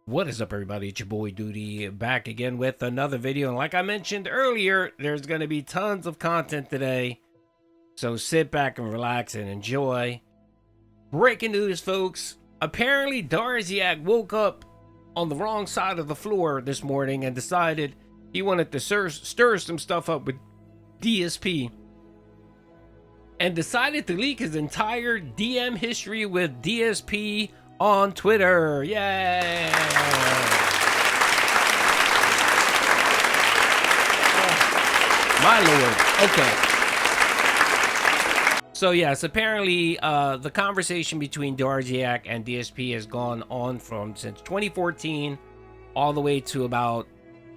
What is up, everybody? It's your boy Doody back again with another video. And like I mentioned earlier, there's going to be tons of content today. So sit back and relax and enjoy. Breaking news, folks. Apparently, Darziak woke up on the wrong side of the floor this morning and decided he wanted to stir some stuff up with DSP. And decided to leak his entire DM history with DSP on Twitter. Yay! Oh, my lord. Okay. So yes, apparently the conversation between Darziak and DSP has gone on since 2014 all the way to about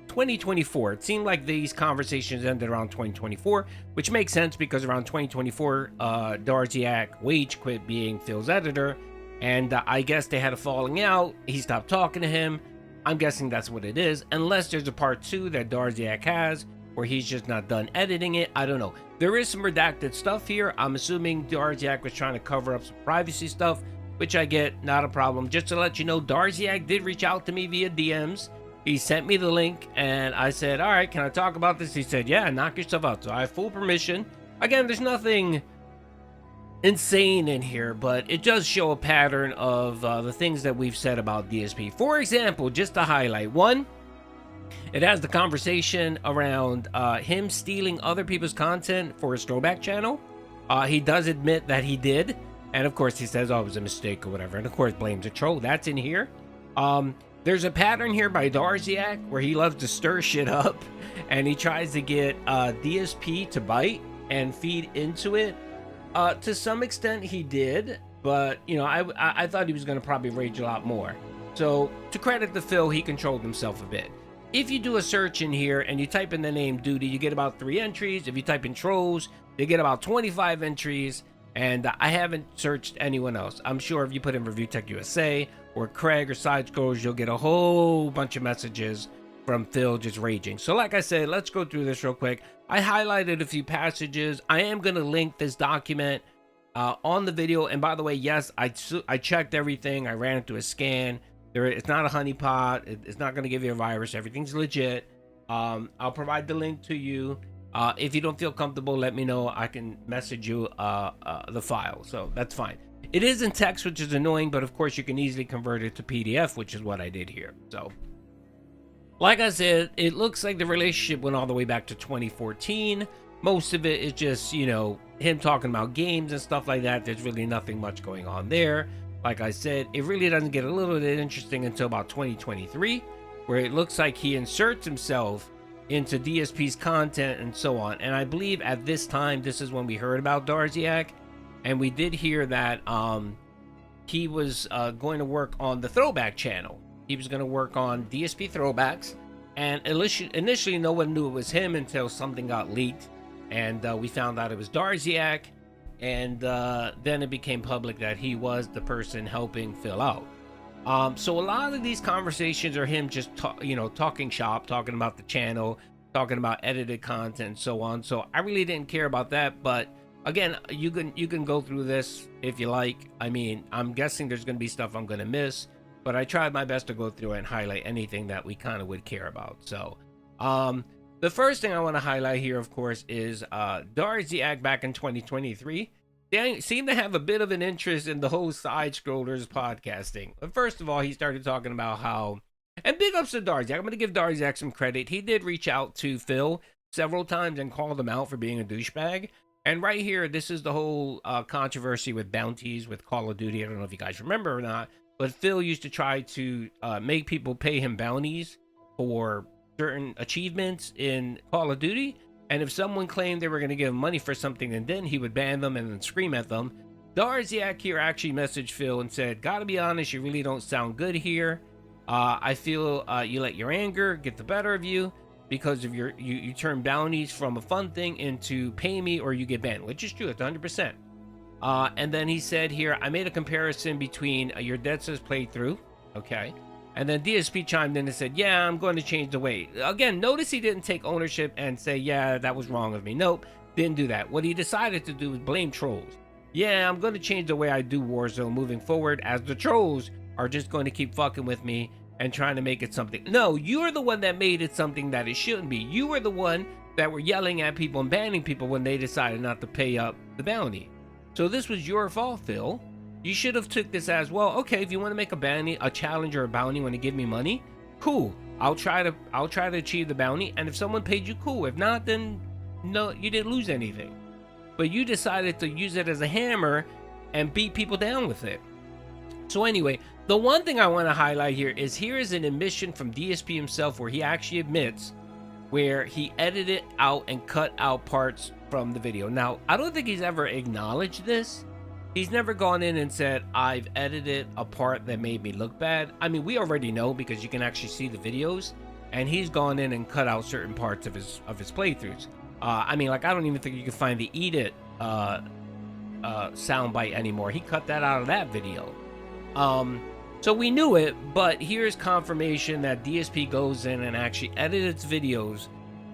2024. It seemed like these conversations ended around 2024, which makes sense because around 2024, Darziak wage quit being Phil's editor. And I guess they had a falling out. He stopped talking to him. I'm guessing that's what it is. Unless there's a part 2 that Darziak has, where he's just not done editing it. I don't know. There is some redacted stuff here. I'm assuming Darziak was trying to cover up some privacy stuff, which I get, not a problem. Just to let you know, Darziak did reach out to me via DMs. He sent me the link, and I said, all right, can I talk about this? He said, yeah, knock yourself out. So I have full permission. Again, there's nothing insane in here, but it does show a pattern of the things that we've said about DSP. For example, just to highlight one, it has the conversation around him stealing other people's content for his throwback channel. He does admit that he did, and of course he says, oh, it was a mistake or whatever, and of course blames a troll. That's in here. There's a pattern here by Darziak where he loves to stir shit up, and he tries to get DSP to bite and feed into it. To some extent he did, but you know, I thought he was going to probably rage a lot more. So to credit to Phil, he controlled himself a bit. If you do a search in here and you type in the name Doody, you get about 3 entries. If you type in trolls, you get about 25 entries. And I haven't searched anyone else. I'm sure if you put in Review Tech USA or Craig or Sidescrollers, you'll get a whole bunch of messages from Phil just raging. So like I said, let's go through this real quick. I highlighted a few passages. I am going to link this document on the video. And by the way, yes, I checked everything. I ran it through a scan. It's not a honeypot. It's not going to give you a virus. Everything's legit. I'll provide the link to you. If you don't feel comfortable, let me know. I can message you the file. So that's fine. It is in text, which is annoying. But of course, you can easily convert it to PDF, which is what I did here. So like I said, it looks like the relationship went all the way back to 2014. Most of it is just, you know, him talking about games and stuff like that. There's really nothing much going on there. Like I said, it really doesn't get a little bit interesting until about 2023, where it looks like he inserts himself into DSP's content and so on. And I believe at this time, this is when we heard about Darziak. And we did hear that he was going to work on the throwback channel. He was going to work on DSP throwbacks, and initially no one knew it was him until something got leaked, and we found out it was Darziak, and then it became public that he was the person helping Phil out. So a lot of these conversations are him just talking shop, talking about the channel, talking about edited content and so on. So I really didn't care about that, but again, you can go through this if you like. I mean, I'm guessing there's going to be stuff I'm going to miss, but I tried my best to go through and highlight anything that we kind of would care about. So the first thing I want to highlight here, of course, is Darziak back in 2023. They seem to have a bit of an interest in the whole Sidescrollers podcasting. But first of all, he started talking about how, and big ups to Darziak. I'm going to give Darziak some credit. He did reach out to Phil several times and called him out for being a douchebag. And right here, this is the whole controversy with bounties with Call of Duty. I don't know if you guys remember or not, but Phil used to try to make people pay him bounties for certain achievements in Call of Duty. And if someone claimed they were going to give him money for something and then he would ban them and then scream at them, Darziak here actually messaged Phil and said, gotta be honest, you really don't sound good here. I feel you let your anger get the better of you because of you turn bounties from a fun thing into pay me or you get banned, which is true. It's 100%. And then he said here, I made a comparison between your Dead Cells playthrough, okay, and then DSP chimed in and said, yeah, I'm going to change the way. Again, notice he didn't take ownership and say, yeah, that was wrong of me. Nope, didn't do that. What he decided to do was blame trolls. Yeah, I'm going to change the way I do Warzone moving forward, as the trolls are just going to keep fucking with me and trying to make it something. No, you're the one that made it something that it shouldn't be. You were the one that were yelling at people and banning people when they decided not to pay up the bounty. So this was your fault, Phil. You should have took this as, well, okay, if you want to make a bounty, a challenge or a bounty, want to give me money, cool. I'll try to achieve the bounty, and if someone paid you, cool. If not, then no, you didn't lose anything. But you decided to use it as a hammer and beat people down with it. So anyway, the one thing I want to highlight here is an admission from DSP himself where he actually admits where he edited out and cut out parts from the video. Now, I don't think he's ever acknowledged this. He's never gone in and said, I've edited a part that made me look bad. I mean, we already know because you can actually see the videos, and he's gone in and cut out certain parts of his playthroughs. I mean, like, I don't even think you can find the Eat It soundbite anymore. He cut that out of that video. So we knew it, but here's confirmation that DSP goes in and actually edits videos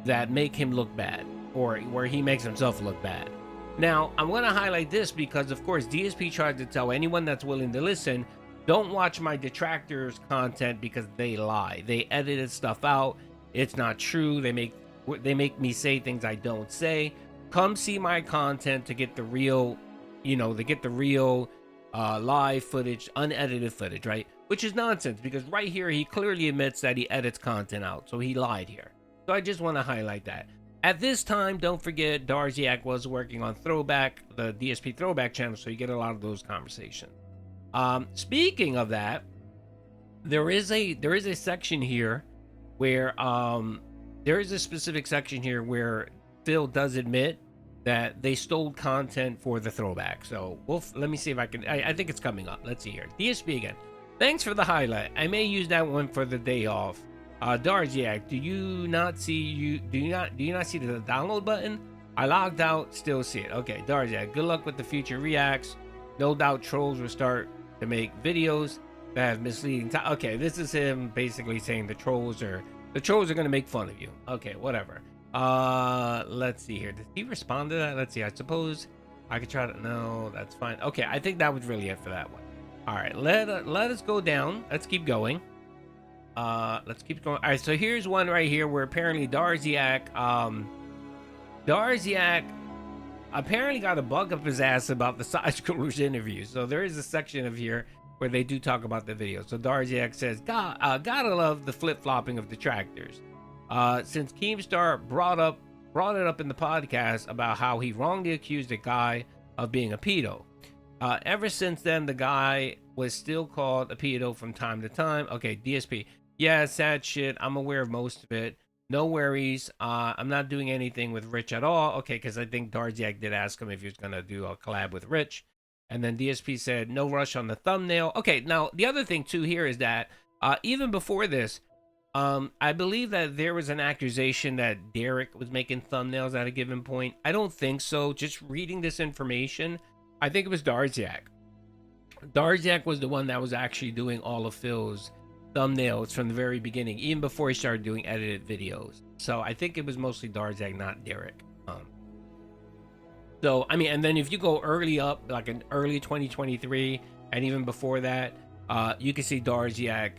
that make him look bad, or where he makes himself look bad. Now, I want to highlight this because, of course, DSP tried to tell anyone that's willing to listen, don't watch my detractors content because they lie. They edited stuff out. It's not true. They make me say things I don't say. Come see my content to get the real, live footage, unedited footage, right? Which is nonsense because right here he clearly admits that he edits content out, so he lied here. So I just want to highlight that. At this time, don't forget Darziak was working on Throwback, the DSP Throwback channel, so you get a lot of those conversations. Speaking of that, there is a section here where there is a specific section here where Phil does admit that they stole content for the throwback. So let me see if I can. I think it's coming up. Let's see here. DSP again. Thanks for the highlight. I may use that one for the day off. Darziak, do you not see the download button? I logged out, still see it. Okay, Darziak, good luck with the future reacts. No doubt trolls will start to make videos that have misleading. Okay, this is him basically saying the trolls are going to make fun of you. Okay, whatever. Let's see here. Did he respond to that? Let's see. I suppose I could try to. No, that's fine. Okay, I think that was really it for that one. All right, let us go down. Let's keep going. Let's keep going. All right, so here's one right here where apparently Darziak apparently got a bug up his ass about the Sidescrollers interview. So there is a section of here where they do talk about the video. So Darziak says, gotta love the flip-flopping of detractors. Since Keemstar brought it up in the podcast about how he wrongly accused a guy of being a pedo. Ever since then, the guy was still called a pedo from time to time. Okay, DSP. Yeah, sad shit. I'm aware of most of it. No worries. I'm not doing anything with Rich at all. Okay, because I think Darziak did ask him if he was going to do a collab with Rich. And then DSP said, no rush on the thumbnail. Okay, now, the other thing, too, here is that even before this, I believe that there was an accusation that Derek was making thumbnails at a given point. I don't think so. Just reading this information, I think it was Darziak. Darziak was the one that was actually doing all of Phil's thumbnails from the very beginning, even before he started doing edited videos. So I think it was mostly Darziak, not Derek. So, I mean, and then if you go early up, like in early 2023, and even before that, you can see Darziak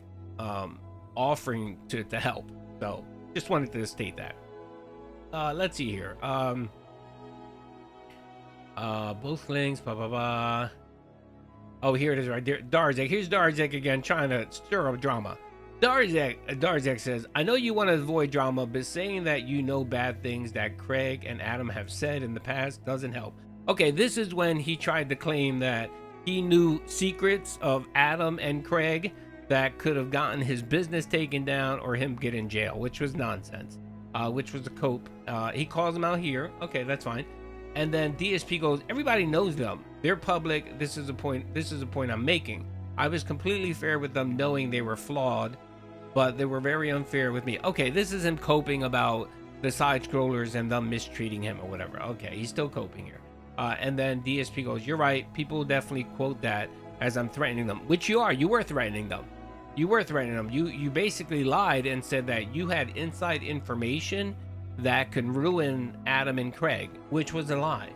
offering to help. So just wanted to state that. Let's see here. Both links, blah, blah, blah. Oh, here it is right there. Darziak. Here's Darziak again, trying to stir up drama. Darziak says, I know you want to avoid drama, but saying that you know bad things that Craig and Adam have said in the past doesn't help. Okay, this is when he tried to claim that he knew secrets of Adam and Craig that could have gotten his business taken down or him get in jail, which was nonsense, which was a cope. He calls them out here. Okay, that's fine. And then DSP goes, everybody knows them. They're public. This is a point I'm making. I was completely fair with them knowing they were flawed, but they were very unfair with me. Okay, this is him coping about the Sidescrollers and them mistreating him or whatever. Okay, he's still coping here. And then DSP goes, you're right. People definitely quote that as I'm threatening them, which you are. You were threatening them. You basically lied and said that you had inside information that can ruin Adam and Craig, which was a lie.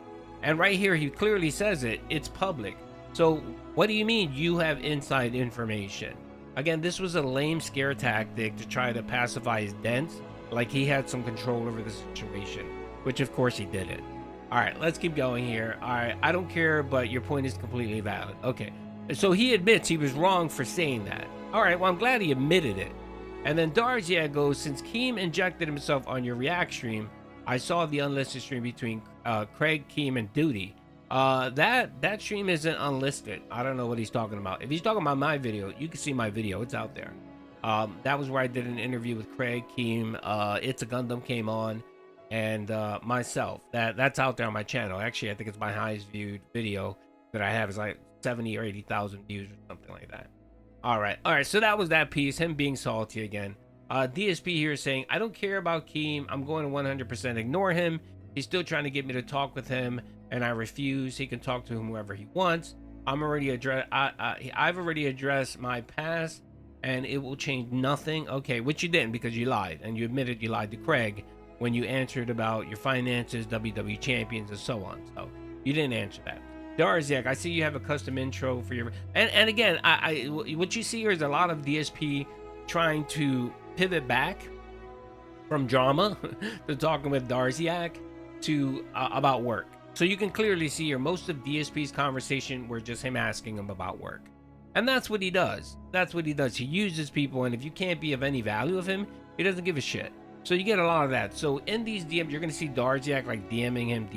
And right here, he clearly says it. It's public. So what do you mean you have inside information? Again, this was a lame scare tactic to try to pacify his dents, like he had some control over the situation, which of course he didn't. All right, let's keep going here. All right, I don't care, but your point is completely valid. Okay, so he admits he was wrong for saying that. All right, well, I'm glad he admitted it. And then Darziak goes, since Keem injected himself on your React stream, I saw the unlisted stream between Craig, Keem, and Doody. That stream isn't unlisted. I don't know what he's talking about. If he's talking about my video, you can see my video. It's out there. That was where I did an interview with Craig, Keem. It's a Gundam came on, and myself. That's out there on my channel. Actually, I think it's my highest viewed video that I have. Is like 70 or 80,000 views or something like that. All right. So that was that piece. Him being salty again. DSP here is saying, I don't care about Keem. I'm going to 100% ignore him. He's still trying to get me to talk with him, and I refuse. He can talk to whomever he wants. I've already addressed my past, and it will change nothing. Okay, which you didn't, because you lied, and you admitted you lied to Craig when you answered about your finances, WWE champions, and so on. So you didn't answer that. Darziak, I see you have a custom intro for your, and again, what you see here is a lot of DSP trying to pivot back from drama to talking with Darziak to about work. So you can clearly see here most of DSP's conversation were just him asking him about work, and that's what he does. He uses people, and if you can't be of any value of him, he doesn't give a shit. So you get a lot of that. So in these DMs, you're gonna see Darziak like DMing him,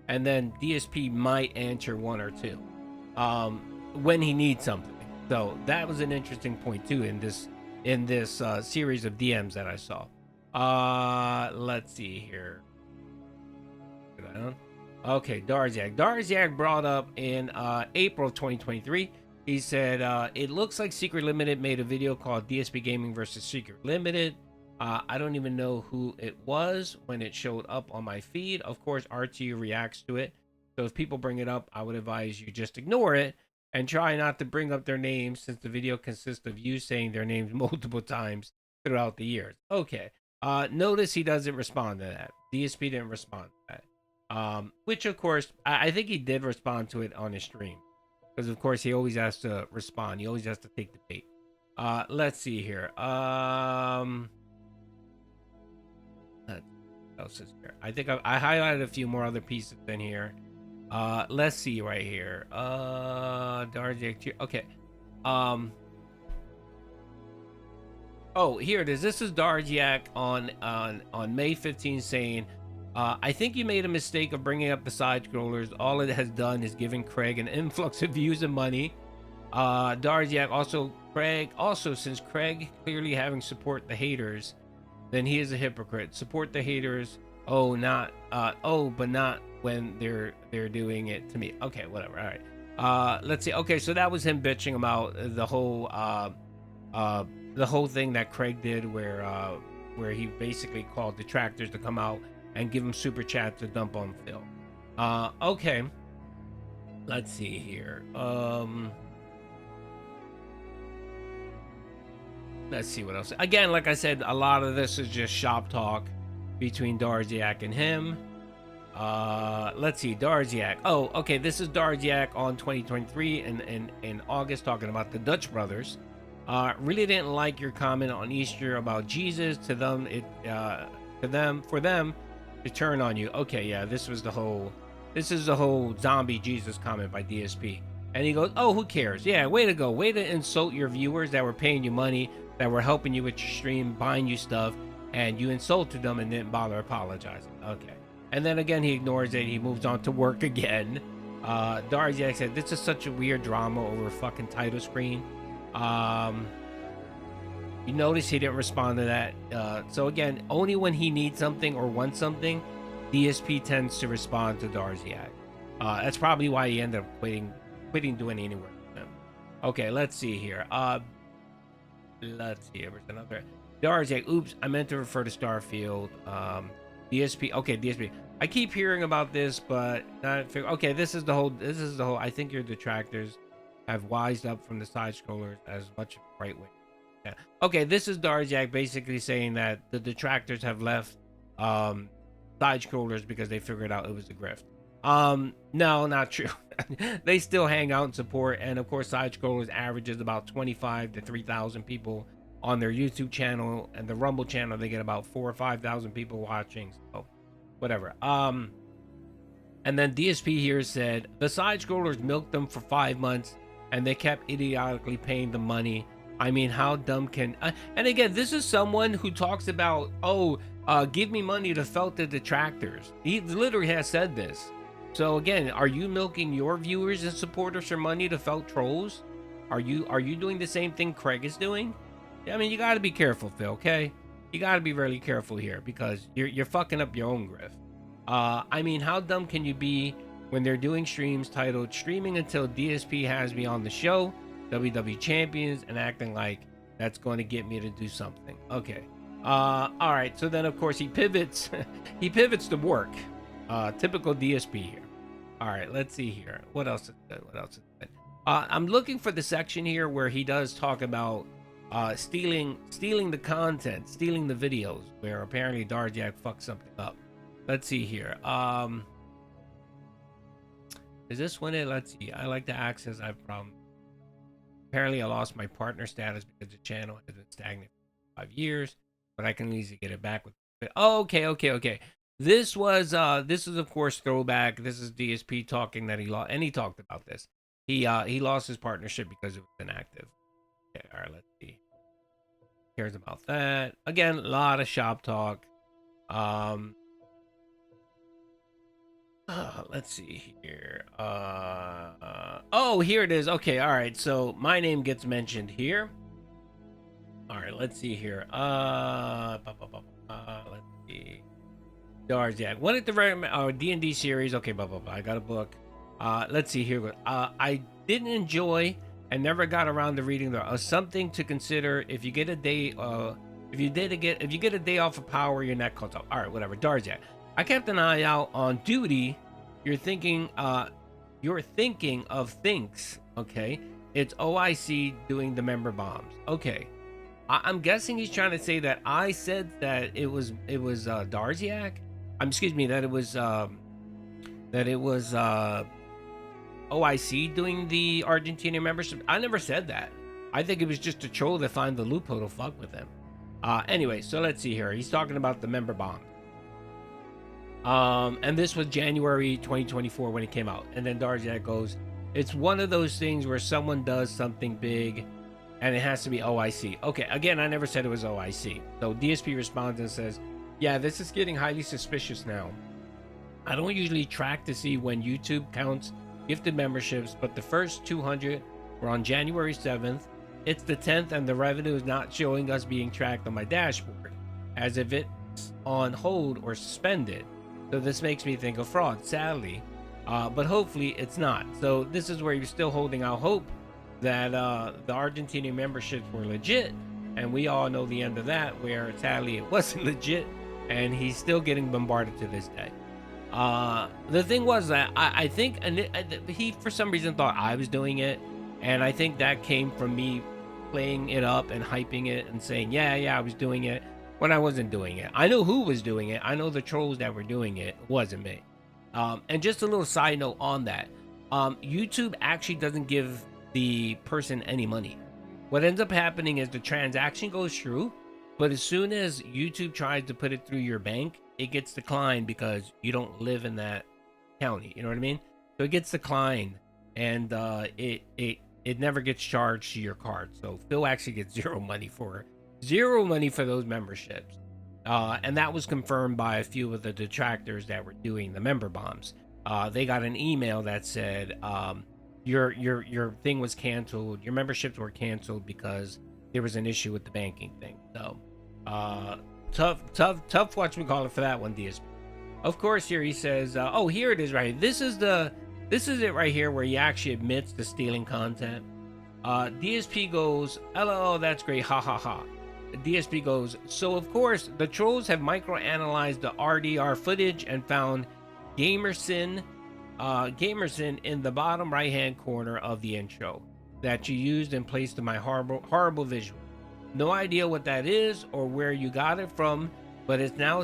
and then DSP might answer one or two when he needs something. So that was an interesting point too in this series of DMs that I saw. Let's see here. Okay, Darziak brought up in April of 2023. He said, it looks like Secret Limited made a video called DSP Gaming versus Secret Limited. I don't even know who it was when it showed up on my feed. Of course, RTU reacts to it. So if people bring it up, I would advise you just ignore it and try not to bring up their names, since the video consists of you saying their names multiple times throughout the years. Okay. Notice he doesn't respond to that. DSP didn't respond to that. Which, of course, I think he did respond to it on his stream. Because, of course, he always has to respond. He always has to take the bait. Let's see here. Else is here. I think I highlighted a few more other pieces in here. Let's see right here. Darziak. Okay. Oh, here it is. This is Darziak on May 15 saying, I think you made a mistake of bringing up the Sidescrollers. All it has done is giving Craig an influx of views and money. Darziak also, since Craig clearly having support the haters, then he is a hypocrite. Support the haters. But not when they're doing it to me. Okay, whatever. All right. Let's see. Okay, so that was him bitching about the whole thing that Craig did, where he basically called detractors to come out and give him super chat to dump on Phil. Okay. Let's see here. Let's see what else. Again, like I said, a lot of this is just shop talk between Darziak and him. Let's see, Darziak. Oh, okay, this is Darziak on 2023 in August, talking about the Dutch brothers. Really didn't like your comment on Easter about Jesus. For them to turn on you. Okay, yeah, this is the whole zombie Jesus comment by DSP. And he goes, oh, who cares? Yeah, way to go. Way to insult your viewers that were paying you money, that were helping you with your stream, buying you stuff, and you insulted them and didn't bother apologizing. Okay. And then again, he ignores it. He moves on to work again. Darziak said, this is such a weird drama over a fucking title screen. You notice he didn't respond to that. So again, only when he needs something or wants something, DSP tends to respond to Darziak. That's probably why he ended up quitting doing any work with him. Okay, let's see here. Let's see. There's another Darziak. Oops, I meant to refer to Starfield. DSP. Okay, DSP. I keep hearing about this, but not figure. Okay, this is the whole. I think your detractors have wised up from the Sidescrollers as much right wing. Yeah. Okay, this is Darziak basically saying that the detractors have left Sidescrollers because they figured out it was a grift. No, not true. They still hang out and support, and of course, Sidescrollers averages about 25 to 3,000 people on their YouTube channel, and the Rumble channel they get about 4 or 5,000 people watching. So, whatever. And then DSP here said the Sidescrollers milked them for 5 months, and they kept idiotically paying the money. I mean, how dumb can? And again, this is someone who talks about, give me money to felt the detractors. He literally has said this. So again, are you milking your viewers and supporters for money to felt trolls? Are you doing the same thing Craig is doing? I mean, you got to be careful, Phil. Okay, you got to be really careful here because you're fucking up your own grift. I mean, how dumb can you be when they're doing streams titled "Streaming Until DSP Has Me on the Show," WWE Champions, and acting like that's going to get me to do something? Okay. All right. So then, of course, he pivots. He pivots to work. Typical DSP here. All right, let's see here. What else is good? What else is good? I'm looking for the section here where he does talk about stealing the content, stealing the videos, where apparently Darjak fucked something up. Let's see here. Is this one it? Let's see. I like to access. I have problems. Apparently, I lost my partner status because the channel has been stagnant for 5 years, but I can easily get it back with. Oh, okay. This is of course throwback. This is DSP talking that he lost, and he talked about this. He lost his partnership because it was inactive. Okay, all right, let's see. Cares about that. Again, a lot of shop talk. Let's see here. Oh, here it is. Okay, all right. So my name gets mentioned here. All right, let's see here. Let's see. Darjak wanted to write D&D series. Okay, I got a book. Let's see here. I didn't enjoy and never got around to reading the something to consider if you get a day. If you get a day off of power, your neck cuts off. All right, whatever. Darjak. I kept an eye out on Doody. You're thinking of Thinks. Okay, it's OIC doing the member bombs. Okay. I'm guessing he's trying to say that I said that it was Darjak. Excuse me, that it was OIC doing the Argentinian membership. I never said that. I think it was just a troll to find the loophole to fuck with him. Anyway, so let's see here. He's talking about the member bomb. And this was January 2024 when it came out. And then Darjak goes, it's one of those things where someone does something big and it has to be OIC. Okay, again, I never said it was OIC. So DSP responds and says, yeah, this is getting highly suspicious now. I don't usually track to see when YouTube counts gifted memberships, but the first 200 were on January 7th. It's the 10th and the revenue is not showing us being tracked on my dashboard, as if it's on hold or suspended. So this makes me think of fraud, sadly, but hopefully it's not. So this is where you're still holding out hope that the Argentinian memberships were legit, and we all know the end of that, where sadly it wasn't legit, and he's still getting bombarded to this day. The thing was that I think he for some reason thought I was doing it, and I think that came from me playing it up and hyping it and saying yeah I was doing it when I wasn't doing it. I know who was doing it. I know the trolls that were doing it. It wasn't me. And just a little side note on that, YouTube actually doesn't give the person any money. What ends up happening is the transaction goes through, but as soon as YouTube tries to put it through your bank, it gets declined because you don't live in that county. You know what I mean? So it gets declined, and it never gets charged to your card. So Phil actually gets zero money for those memberships. And that was confirmed by a few of the detractors that were doing the member bombs. They got an email that said your thing was canceled, your memberships were canceled because there was an issue with the banking thing. So tough whatchamacallit for that one, DSP. Of course, here he says, oh, here it is right here. This is it right here where he actually admits to stealing content. DSP goes, LOL, that's great, ha ha ha. DSP goes, so of course the trolls have microanalyzed the RDR footage and found Gamerson in the bottom right hand corner of the intro that you used in place to my horrible visual. No idea what that is or where you got it from, but now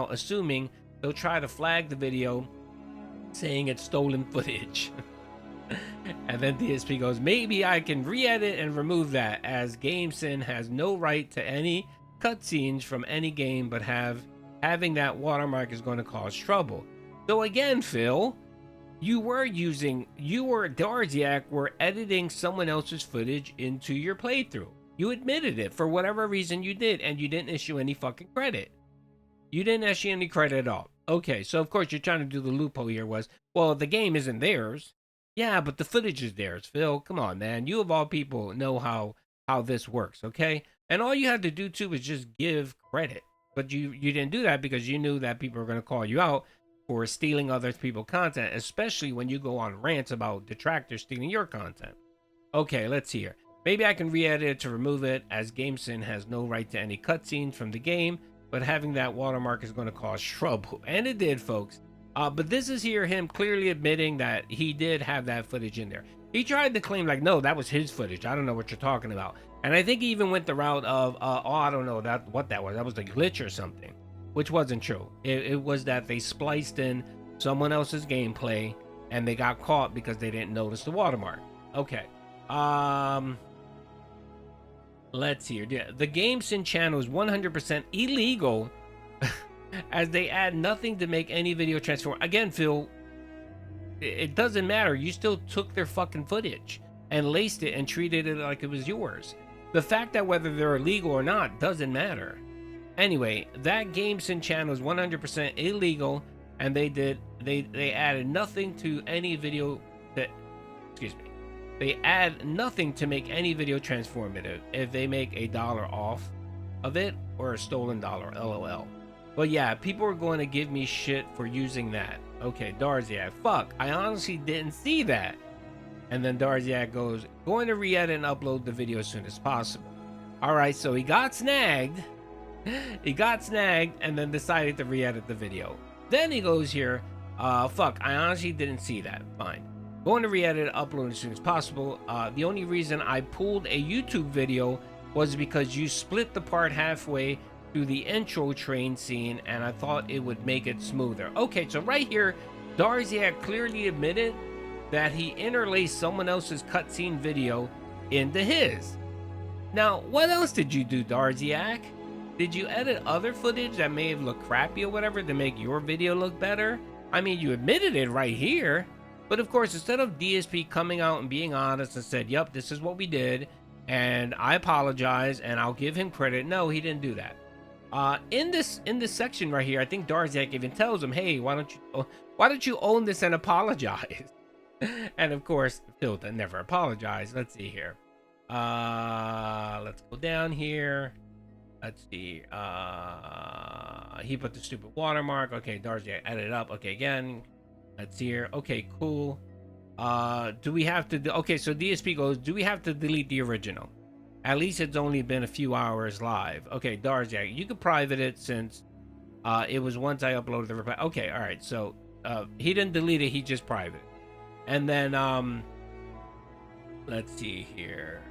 assuming they'll try to flag the video saying it's stolen footage. And then DSP goes, maybe I can re-edit and remove that, as GameSyn has no right to any cutscenes from any game, but having that watermark is going to cause trouble. So again, Phil, Darziak were editing someone else's footage into your playthrough. You admitted it for whatever reason you did, and you didn't issue any fucking credit. You didn't issue any credit at all. Okay, so of course you're trying to do the loophole here was, well, the game isn't theirs. Yeah, but the footage is theirs, Phil. Come on, man. You of all people know how this works, okay? And all you had to do too was just give credit. But you didn't do that because you knew that people were going to call you out for stealing other people's content, especially when you go on rants about Detractor stealing your content. Okay, let's see here. Maybe I can re-edit it to remove it, as GameSyn has no right to any cutscenes from the game, but having that watermark is going to cause trouble. And it did, folks. But this is here him clearly admitting that he did have that footage in there. He tried to claim like, no, that was his footage. I don't know what you're talking about. And I think he even went the route of, oh, I don't know what that was. That was a glitch or something, which wasn't true. It was that they spliced in someone else's gameplay and they got caught because they didn't notice the watermark. Okay. Let's see here. The GameSyn channel is 100% illegal as they add nothing to make any video transform. Again, Phil, it doesn't matter. You still took their fucking footage and laced it and treated it like it was yours. The fact that whether they're illegal or not doesn't matter. Anyway, that GameSyn channel is 100% illegal, and they added nothing to any video that, excuse me, they add nothing to make any video transformative if they make $1 off of it or a stolen dollar, LOL. But yeah, people are going to give me shit for using that. Okay, Darziak, fuck, I honestly didn't see that. And then Darziak goes, going to re-edit and upload the video as soon as possible. All right, so he got snagged. He got snagged and then decided to re-edit the video. Then he goes here, fuck, I honestly didn't see that. Fine. Going to re-edit and upload as soon as possible. The only reason I pulled a YouTube video was because you split the part halfway through the intro train scene, and I thought it would make it smoother. Okay, so right here, Darziak clearly admitted that he interlaced someone else's cutscene video into his. Now, what else did you do, Darziak? Did you edit other footage that may have looked crappy or whatever to make your video look better? I mean, you admitted it right here. But of course, instead of DSP coming out and being honest and said, yep, this is what we did, and I apologize, and I'll give him credit. No, he didn't do that. In this section right here, I think Darziak even tells him, hey, why don't you own this and apologize? And of course, Phil never apologized. Let's see here. Let's go down here. Let's see. He put the stupid watermark. Okay, Darziak added it up. Okay, again. Let's see here. Okay, cool. Do we have to okay, so DSP goes, do we have to delete the original? At least it's only been a few hours live. Okay, Darziak, you could private it since it was once I uploaded the reply. Okay, all right. So he didn't delete it, he just private. And then let's see here.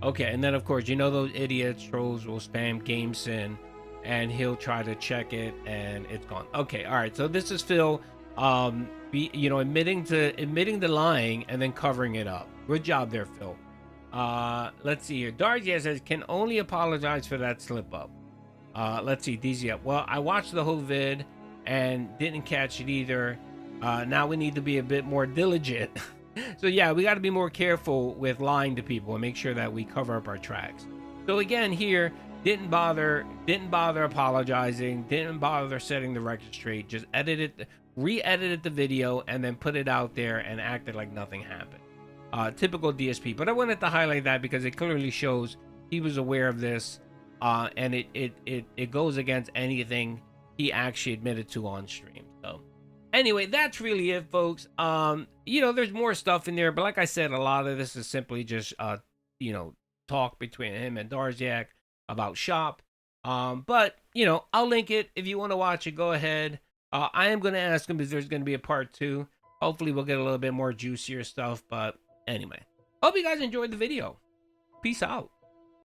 Okay, and then of course, you know those idiots, trolls will spam GameSyn and he'll try to check it and it's gone. Okay, all right. So this is Phil admitting the lying and then covering it up. Good job there, Phil. Let's see here. Darziak says can only apologize for that slip up. Let's see, DZ up. Well, I watched the whole vid and didn't catch it either. Now we need to be a bit more diligent. So yeah, we got to be more careful with lying to people and make sure that we cover up our tracks. So again, here didn't bother apologizing, didn't bother setting the record straight, just re-edited the video and then put it out there and acted like nothing happened. Typical DSP, but I wanted to highlight that because it clearly shows he was aware of this, and it goes against anything he actually admitted to on stream. So anyway, that's really it, folks. There's more stuff in there, but like I said, a lot of this is simply just talk between him and Darziak about shop. But I'll link it if you want to watch it. Go ahead. I am going to ask him if there's going to be a part 2. Hopefully we'll get a little bit more juicier stuff, but anyway, hope you guys enjoyed the video. Peace out.